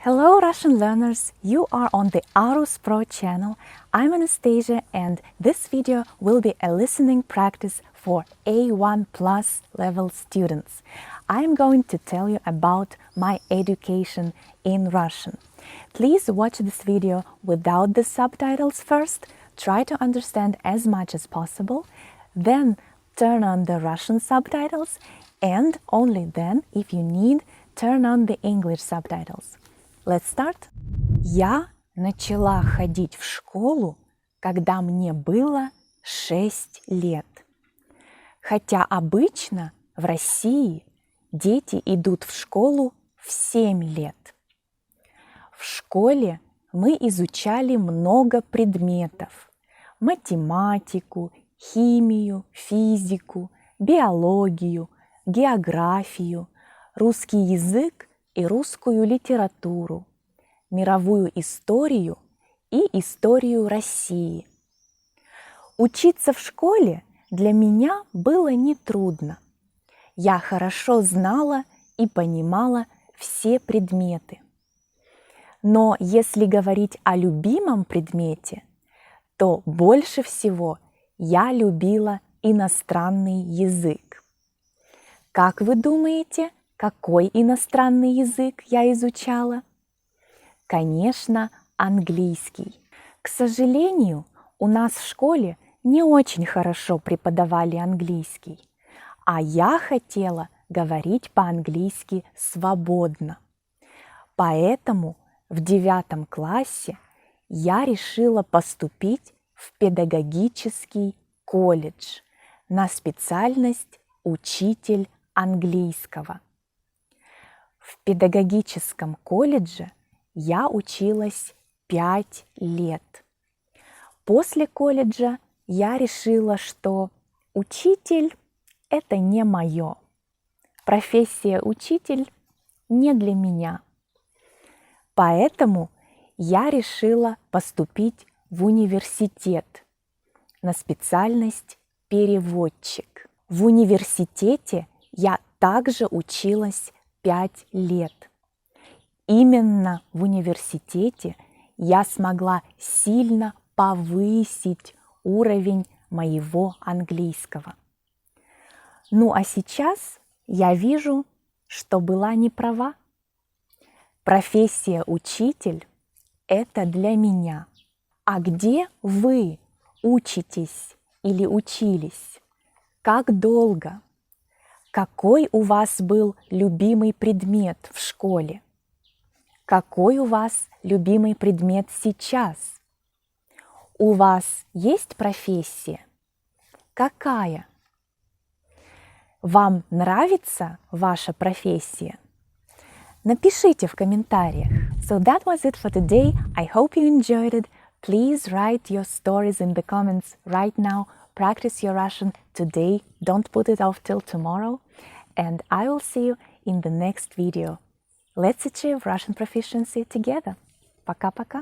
Hello Russian learners, you are on the Arus Pro channel. I'm Anastasia and this video will be a listening practice for A1 plus level students. I'm going to tell you about my education in Russian. Please watch this video without the subtitles first, try to understand as much as possible, then turn on the Russian subtitles and only then, if you need, turn on the English subtitles. Let's start. Я начала ходить в школу, когда мне было 6 лет. Хотя обычно в России дети идут в школу в 7 лет. В школе мы изучали много предметов: математику, химию, физику, биологию, географию, русский язык и русскую литературу, мировую историю и историю России. Учиться в школе для меня было нетрудно. Я хорошо знала и понимала все предметы. Но если говорить о любимом предмете, то больше всего я любила иностранный язык. Как вы думаете, какой иностранный язык я изучала? Конечно, английский. К сожалению, у нас в школе не очень хорошо преподавали английский, а я хотела говорить по-английски свободно. Поэтому в 9 классе я решила поступить в педагогический колледж на специальность учитель английского. В педагогическом колледже я училась 5 лет. После колледжа я решила, что учитель – это не мое. Профессия учитель не для меня. Поэтому я решила поступить в университет на специальность переводчик. В университете я также училась 5 лет. Именно в университете я смогла сильно повысить уровень моего английского. Ну а сейчас я вижу, что была не права. Профессия учитель – это для меня. А где вы учитесь или учились? Как долго? Какой у вас был любимый предмет в школе? Какой у вас любимый предмет сейчас? У вас есть профессия? Какая? Вам нравится ваша профессия? Напишите в комментариях. So that was it for today. I hope you enjoyed it. Please write your stories in the comments right now. Practice your Russian today. Don't put it off till tomorrow. And I will see you in the next video. Let's achieve Russian proficiency together. Пока-пока.